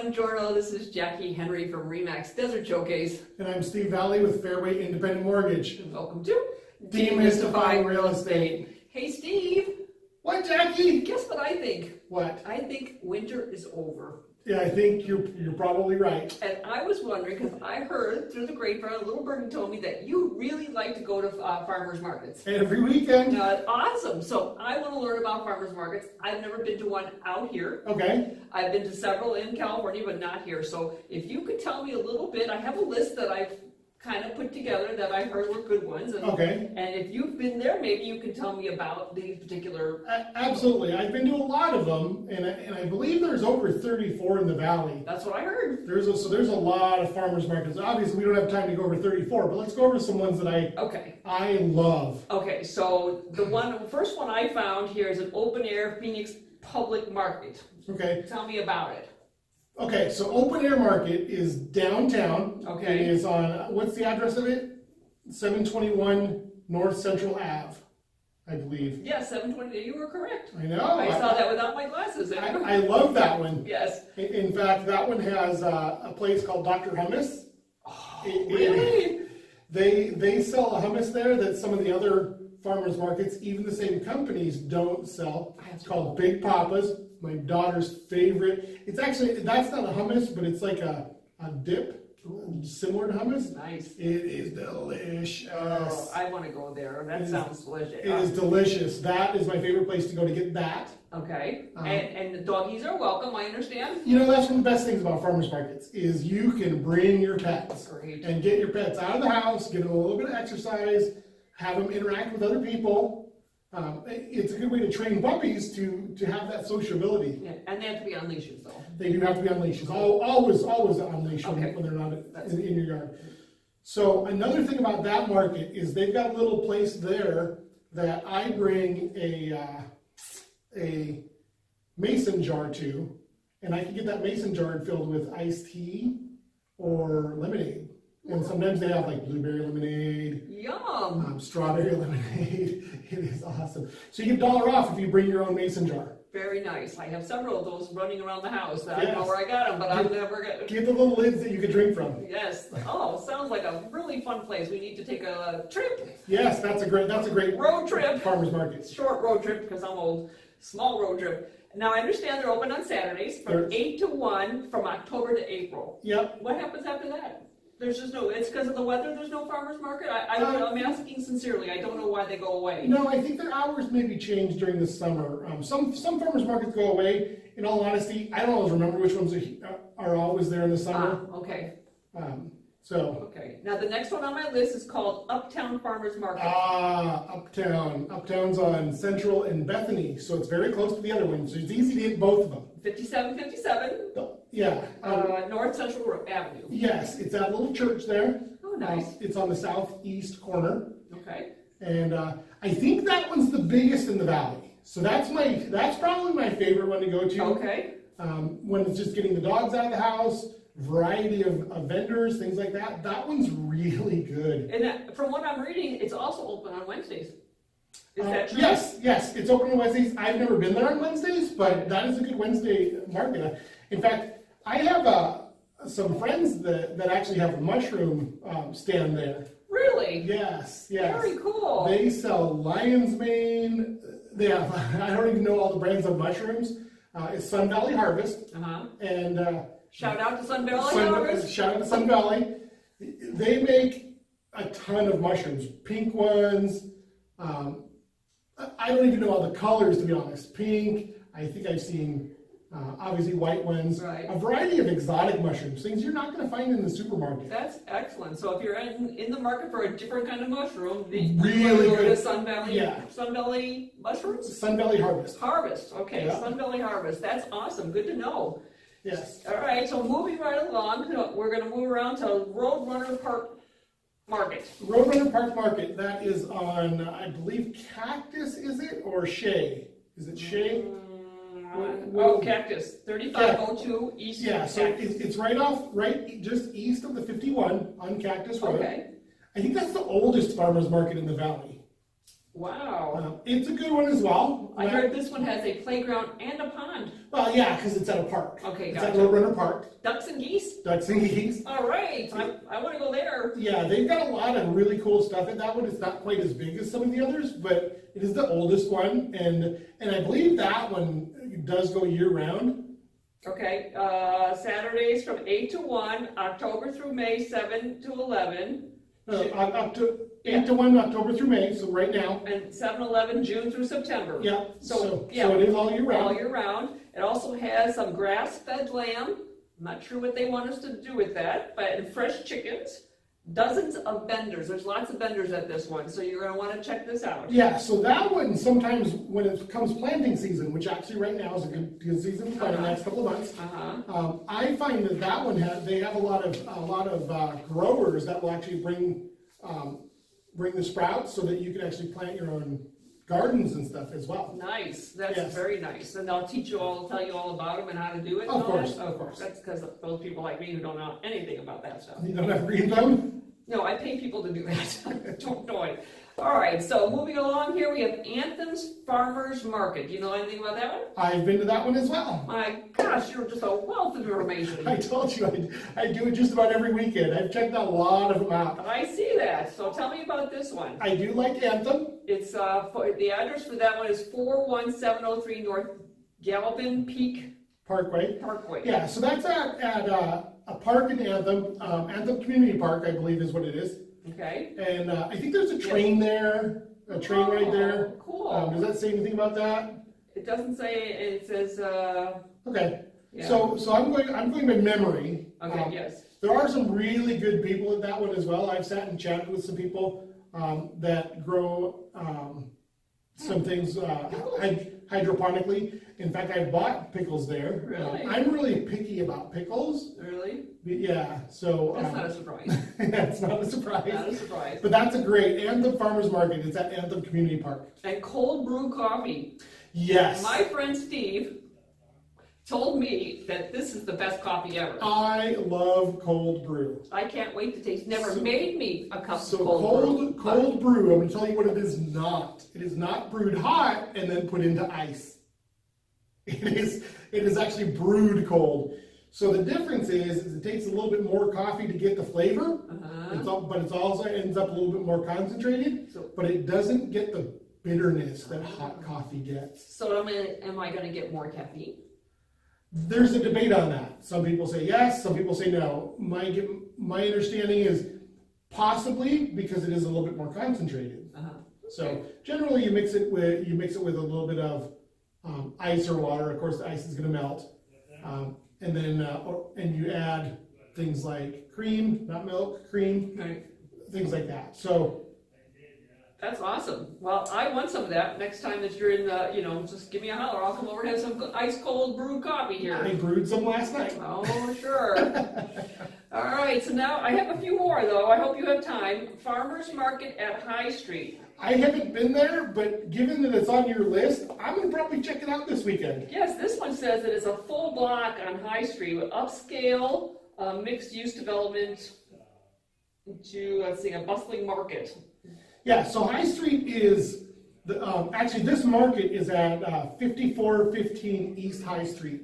Buongiorno, this is Jackie Henry from RE/MAX Desert Showcase. And I'm Steve Valley with Fairway Independent Mortgage. And welcome to Demystifying Real Estate. Hey Steve. What, Jackie? Guess what I think? What? I think winter is over. Yeah, I think you're probably right. And I was wondering, because I heard through the grapevine, a little birdie told me that you really like to go to farmers markets. Every weekend. Awesome. So I want to learn about farmers markets. I've never been to one out here. Okay. I've been to several in California, but not here. So if you could tell me a little bit, I have a list that I've kind of put together that I heard were good ones. And, okay. And if you've been there, maybe you can tell me about these particular... Absolutely. I've been to a lot of them, and I believe there's over 34 in the valley. That's what I heard. There's a lot of farmers markets. Obviously, we don't have time to go over 34, but let's go over some ones that I love. Okay, so the first one I found here is an open-air Phoenix public market. Okay. Tell me about it. Okay, so Open Air Market is downtown. Okay. It is on, what's the address of it? 721 North Central Ave, I believe. Yeah, 720, you were correct. I know. I saw that without my glasses. I love that one. Yes. In fact, that one has a place called Dr. Hummus. Oh, really? They sell a hummus there that some of the other farmers markets, even the same companies, don't sell. It's called Big Papa's. My daughter's favorite. It's actually, that's not a hummus, but it's like a dip, similar to hummus. Nice. It is delicious. Oh, I want to go there. That sounds delicious. It is delicious. That is my favorite place to go to get that. Okay. And the doggies are welcome, I understand. You know, that's one of the best things about farmers markets is you can bring your pets. Great. And get your pets out of the house, get them a little bit of exercise, have them interact with other people. It's a good way to train puppies to have that sociability. Yeah, and they have to be on leashes, though. They do have to be on leashes. Always on leash when they're not in your yard. So another thing about that market is they've got a little place there that I bring a mason jar to, and I can get that mason jar filled with iced tea or lemonade. And sometimes they have like blueberry lemonade. Yum! Strawberry lemonade. It is awesome. So you get $1 off if you bring your own mason jar. Very nice. I have several of those running around the house. I don't know where I got them, but I've never got... Get the little lids that you can drink from. Yes. Oh, sounds like a really fun place. We need to take a trip. Yes, that's a great road trip. Farmers market. Short road trip because I'm old. Small road trip. Now I understand they're open on Saturdays from 8 to 1 from October to April. Yep. What happens after that? There's just no, it's because of the weather, there's no farmer's market? I'm asking sincerely, I don't know why they go away. No, I think their hours maybe change during the summer. Some farmer's markets go away. In all honesty, I don't always remember which ones are always there in the summer. Okay. Okay, now the next one on my list is called Uptown Farmer's Market. Uptown. Uptown's on Central and Bethany, so it's very close to the other one, so it's easy to hit both of them. 5757. Yeah. North Central Avenue. Yes, it's that little church there. Oh, nice. It's on the southeast corner. Okay. And I think that one's the biggest in the valley. So that's probably my favorite one to go to. Okay. When it's just getting the dogs out of the house, variety of vendors, things like that. That one's really good. And from what I'm reading, it's also open on Wednesdays. Is that true? Yes, it's open on Wednesdays. I've never been there on Wednesdays, but that is a good Wednesday market. In fact, I have some friends that actually have a mushroom stand there. Really? Yes. Very cool. They sell lion's mane. They have, I don't even know all the brands of mushrooms. It's Sun Valley Harvest. And shout out to Sun Valley Harvest. Shout out to Sun Valley. They make a ton of mushrooms. Pink ones. I don't even know all the colors, to be honest. Pink. I think I've seen obviously white ones. Right. A variety of exotic mushrooms, things you're not going to find in the supermarket. That's excellent. So if you're in the market for a different kind of mushroom, really go good. to Sun Valley. Yeah. Sun Valley mushrooms. Sun Valley Harvest. Harvest. Okay. Yeah. Sun Valley Harvest. That's awesome. Good to know. Yes. All right. So moving right along, we're going to move around to Roadrunner Park Market. Roadrunner Park Market. That is on, I believe, Cactus. Is it or Shea? Is it Shea? Cactus, 3502 East. Yeah, so it's right just east of the 51 on Cactus Road. Okay. I think that's the oldest farmer's market in the valley. Wow. It's a good one as well. I heard this one has a playground and a pond. Well, yeah, because it's at a park. Okay, It's gotcha. at Roadrunner Park. Ducks and geese? Ducks and geese. All right, I want to go there. Yeah, they've got a lot of really cool stuff in that one. It's not quite as big as some of the others, but it is the oldest one, and I believe that one does go year round. Okay, Saturdays from 8 to 1, October through May, 8 to 1, October through May, so right now. And 7-11, June through September. Yeah, So it is all year round. All year round. It also has some grass-fed lamb. I'm not sure what they want us to do with that, but and fresh chickens. Dozens of vendors. There's lots of vendors at this one, so you're going to want to check this out. Yeah, so that one, sometimes when it comes planting season, which actually right now is a good season for the next couple of months, I find that one they have a lot of growers that will actually bring the sprouts so that you can actually plant your own gardens and stuff as well. Nice. That's Yes. very nice. And they'll teach you all, tell you all about them and how to do it. Of course, that? of course. That's because of those people like me who don't know anything about that stuff. You don't have green thumb? No, I pay people to do that. Don't know it. All right, so moving along here, we have Anthem's Farmers Market. Do you know anything about that one? I've been to that one as well. My gosh, you're just a wealth of information. I told you, I do it just about every weekend. I've checked a lot of them out. I see that. So tell me about this one. I do like Anthem. It's the address for that one is 41703 North Galvin Peak Parkway. Yeah, so that's at a park in Anthem, Anthem Community Park, I believe is what it is. Okay. And I think there's a train there, a train right there. Cool. Does that say anything about that? It doesn't say. It says. Okay. Yeah. So I'm going by memory. Okay. Yes. There are some really good people at that one as well. I've sat and chatted with some people that grow some things hydroponically. In fact, I bought pickles there. Really? I'm really picky about pickles. Really? Yeah, so. That's not a surprise. That's not a surprise. Not a surprise. But that's a great Anthem Farmers Market. It's at Anthem Community Park. And cold brew coffee. Yes. My friend Steve told me that this is the best coffee ever. I love cold brew. I can't wait to taste. Never made me a cup of cold brew. I'm going to tell you what it is not. It is not brewed hot and then put into ice. It is actually brewed cold. So the difference is it takes a little bit more coffee to get the flavor, but it also ends up a little bit more concentrated, but it doesn't get the bitterness that hot coffee gets. So am I going to get more caffeine? There's a debate on that. Some people say yes, some people say no. My understanding is possibly because it is a little bit more concentrated. So generally you mix it with a little bit of ice or water. Of course, the ice is going to melt, and then and you add things like cream, not milk, cream, things like that. So that's awesome. Well, I want some of that next time that you're in the, just give me a holler. I'll come over and have some ice cold brewed coffee here. I brewed some last night. Oh, sure. All right, so now I have a few more though. I hope you have time. Farmers Market at High Street. I haven't been there, but given that it's on your list, I'm going to probably check it out this weekend. Yes, this one says that it's a full block on High Street with upscale mixed-use development to, a bustling market. Yeah, so High Street is, actually this market is at 5415 East High Street.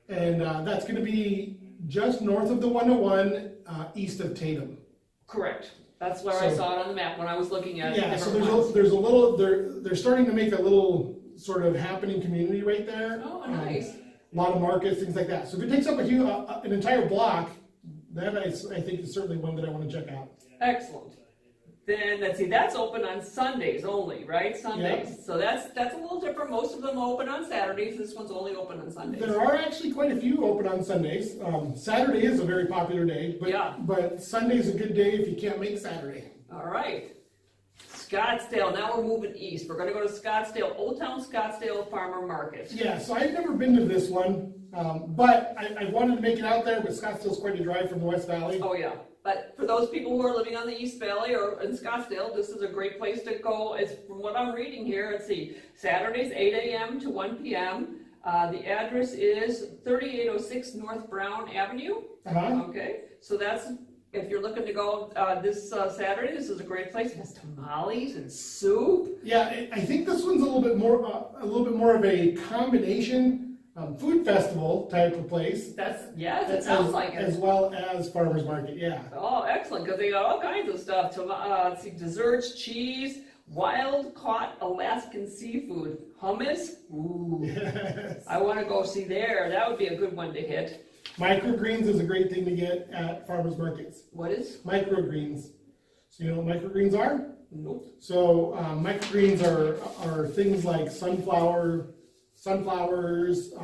And that's going to be just north of the 101, east of Tatum. Correct. That's where I saw it on the map when I was looking at it. Yeah, so there's a little, they're starting to make a little sort of happening community right there. Oh, nice. A lot of markets, things like that. So if it takes up an entire block, that I think is certainly one that I want to check out. Excellent. Then let's see, that's open on Sundays only, right? Sundays. Yep. So that's a little different. Most of them open on Saturdays. This one's only open on Sundays. There are actually quite a few open on Sundays. Saturday is a very popular day, but Sunday's a good day if you can't make Saturday. All right. Scottsdale. Now we're moving east. We're going to go to Scottsdale, Old Town Scottsdale Farmer Market. Yeah, so I've never been to this one, but I wanted to make it out there, but Scottsdale's quite a drive from the West Valley. Oh, yeah. But for those people who are living on the East Valley or in Scottsdale, this is a great place to go. It's from what I'm reading here. Let's see, Saturdays 8 a.m. to 1 p.m. The address is 3806 North Brown Avenue. Okay, so that's if you're looking to go this Saturday, this is a great place. It has tamales and soup. Yeah, I think this one's a little bit more of a combination food festival type of place. Yes, it sounds like it. As well as farmers market, yeah. Oh, excellent, because they got all kinds of stuff. Let's see, desserts, cheese, wild caught Alaskan seafood, hummus. Ooh, Yes. I want to go see there. That would be a good one to hit. Microgreens is a great thing to get at farmers markets. What is? Microgreens. So you know what microgreens are? Nope. So microgreens are things like sunflowers,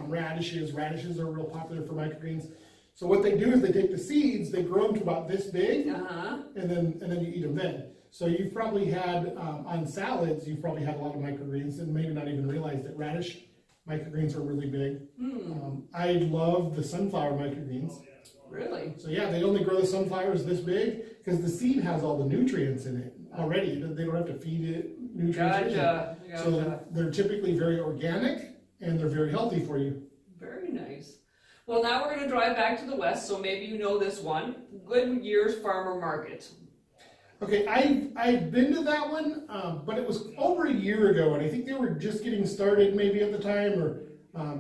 radishes. Radishes are real popular for microgreens. So what they do is they take the seeds, they grow them to about this big, and then you eat them then. So you've probably had on salads, you've probably had a lot of microgreens and maybe not even realized that radish microgreens are really big. I love the sunflower microgreens. Really? So yeah, they only grow the sunflowers this big because the seed has all the nutrients in it already. They don't have to feed it nutrients. Gotcha. So they're typically very organic and they're very healthy for you. Very nice. Well, now we're going to drive back to the west, so maybe you know this one. Goodyear's Farmer Market. Okay, I've been to that one, but it was over a year ago, and I think they were just getting started maybe at the time,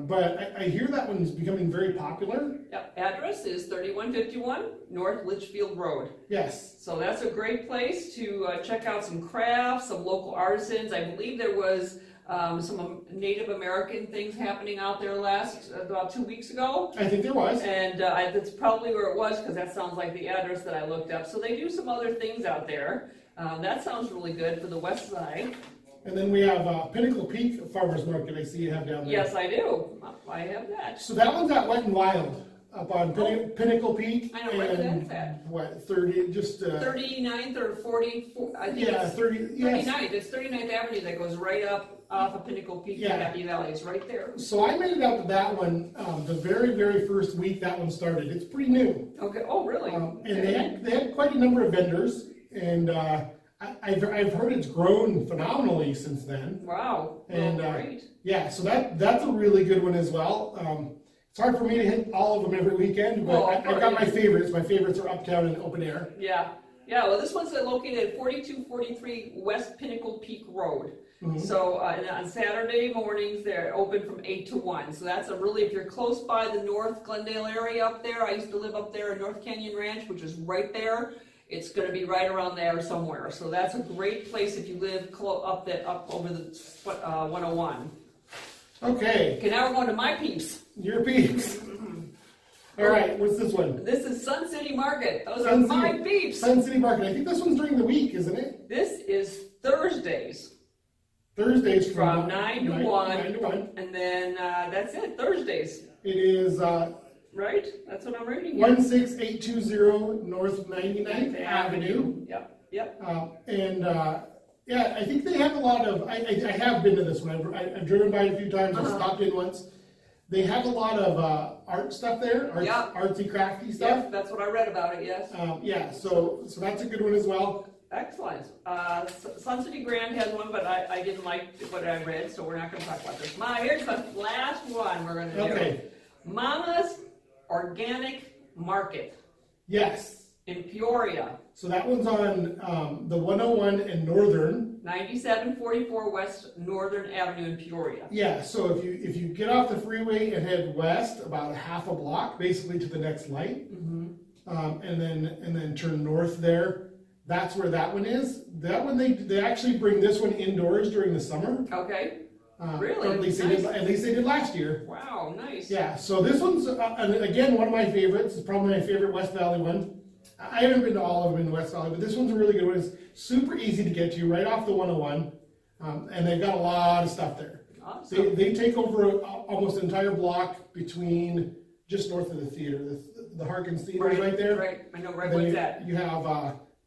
but I hear that one's becoming very popular. Yep. Address is 3151 North Litchfield Road. Yes. So that's a great place to check out some crafts, some local artisans. I believe there was some Native American things happening out there about 2 weeks ago. I think there was. And that's probably where it was, because that sounds like the address that I looked up. So they do some other things out there. That sounds really good for the west side. And then we have Pinnacle Peak Farmers Market, I see you have down there. Yes, I do. I have that. So that one's at Wet and Wild, up on Pinnacle Peak. I know, where that's at. What, 30, just... 39th or 40, I think yeah, it's 30, yes. 39th. It's 39th Avenue that goes right up off of Pinnacle Peak to Happy Valley. It's right there. So I made it out to that one the very, very first week that one started. It's pretty new. Okay. Oh, really? And they had quite a number of vendors, and I've heard it's grown phenomenally since then. Wow. And great. Yeah, so that's a really good one as well. It's hard for me to hit all of them every weekend, but I've got my favorites. My favorites are uptown and open air. Yeah. Yeah, well, this one's located at 4243 West Pinnacle Peak Road. So on Saturday mornings, they're open from 8 to 1. So that's if you're close by the North Glendale area up there. I used to live up there in North Canyon Ranch, which is right there. It's going to be right around there somewhere. So that's a great place if you live up over the 101. Okay. Okay, now we're going to my peeps. Your peeps. All right, what's this one? This is Sun City Market. Those are my peeps. Sun City Market. I think this one's during the week, isn't it? This is Thursdays. Thursdays from 9 to 1. 9 to 1. And then that's it, Thursdays. It is... right? That's what I'm reading here. 16820 North 99th Avenue. Yep. Yeah, I think they have a lot of... I have been to this one. I've driven by it a few times. I stopped in once. They have a lot of art stuff there, artsy crafty stuff. Yep, that's what I read about it, yes. Yeah, so that's a good one as well. Excellent. Sun City Grand has one, but I didn't like what I read, so we're not going to talk about this. Here's the last one we're going to do. Okay. Mama's Organic Market. Yes. In Peoria. So that one's on the 101 and Northern. 9744 West Northern Avenue in Peoria. Yeah, so if you get off the freeway and head west about a half a block, basically to the next light, and then turn north there, that's where that one is. That one, they actually bring this one indoors during the summer. Okay. Really? At least they did last year. Wow, nice. Yeah, so this one's, again, one of my favorites. It's probably my favorite West Valley one. I haven't been to all of them in West Valley, but this one's a really good one. It's super easy to get to, right off the 101, and they've got a lot of stuff there. Awesome. They take over almost an entire block between just north of the theater. The Harkins Theater is right there. Right, I know right what's that. You have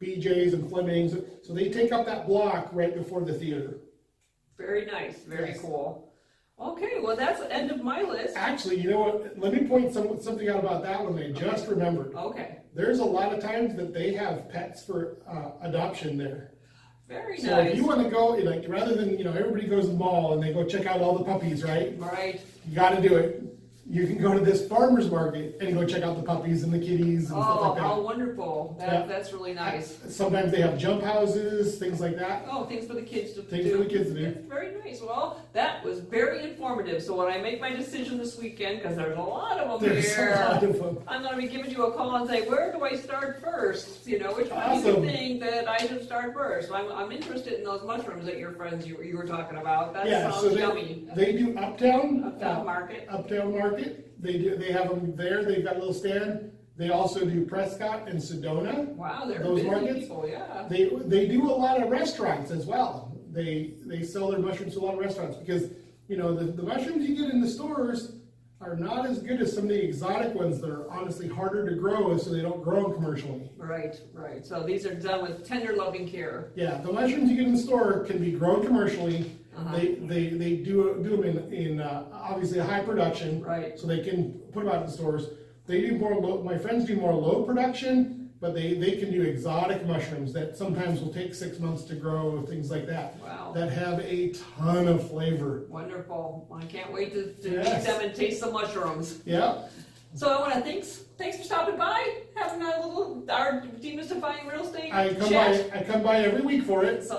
BJ's and Fleming's, so they take up that block right before the theater. Very nice, very cool. Okay, well that's the end of my list. Actually, you know what? Let me point something out about that one I just remembered. Okay. There's a lot of times that they have pets for adoption there. Very so nice. So if you want to go, like, rather than, everybody goes to the mall and they go check out all the puppies, right? Right. You got to do it. you can go to this farmer's market and go check out the puppies and the kitties and stuff like that. How wonderful. That's really nice. Sometimes they have jump houses, things like that. Oh, things for the kids to do. Things for the kids to do. It's very nice. Well, that was very informative. So when I make my decision this weekend, because there's a lot of them There's here, a lot of them. I'm going to be giving you a call and say, where do I start first? You know, which one do you think that I should start first? I'm interested in those mushrooms that your friends you were talking about. That sounds yummy. They do Uptown Market. Uptown Market. They have them there. They've got a little stand. They also do Prescott and Sedona. Wow, they're those busy markets. people, yeah. They do a lot of restaurants as well. They sell their mushrooms to a lot of restaurants because, you know, the mushrooms you get in the stores are not as good as some of the exotic ones that are honestly harder to grow, so they don't grow them commercially. Right. So these are done with tender, loving care. Yeah, the mushrooms you get in the store can be grown commercially. They do them in obviously a high production, right? So they can put them out in the stores. They do more low. My friends do more low production, but they can do exotic mushrooms that sometimes will take 6 months to grow, things like that. Wow. That have a ton of flavor. Wonderful. I can't wait to meet them and taste the mushrooms. Yeah. So I want to thanks for stopping by, having our demystifying real estate chat. I come by every week for it.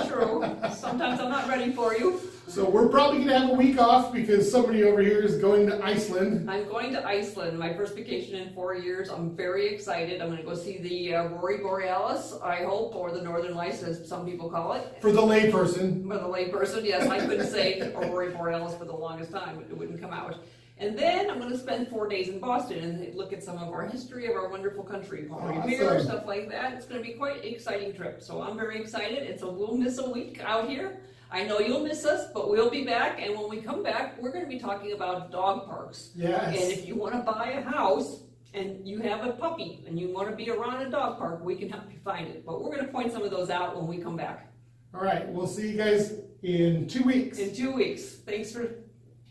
True. Sometimes I'm not ready for you. So we're probably going to have a week off because somebody over here is going to Iceland. I'm going to Iceland, my first vacation in 4 years. I'm very excited. I'm going to go see the Aurora Borealis, I hope, or the Northern Lights, as some people call it. For the layperson. For the layperson, yes. I couldn't say Aurora Borealis for the longest time. It wouldn't come out. And then I'm going to spend 4 days in Boston and look at some of our history of our wonderful country, Paul Revere, stuff like that. It's going to be quite an exciting trip. So I'm very excited. We'll miss a week out here. I know you'll miss us, but we'll be back. And when we come back, we're going to be talking about dog parks. Yes. And if you want to buy a house and you have a puppy and you want to be around a dog park, we can help you find it. But we're going to point some of those out when we come back. All right. We'll see you guys in 2 weeks. In 2 weeks. Thanks for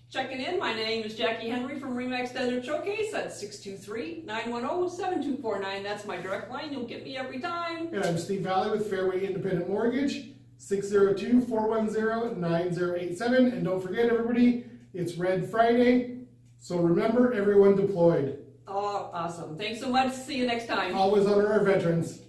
checking in. My name is Jackie Henry from RE/MAX Desert Showcase. That's 623-910-7249. That's my direct line. You'll get me every time. And I'm Steve Valley with Fairway Independent Mortgage, 602-410-9087. And don't forget, everybody, it's Red Friday. So remember, everyone deployed. Oh, awesome. Thanks so much. See you next time. Always honor our veterans.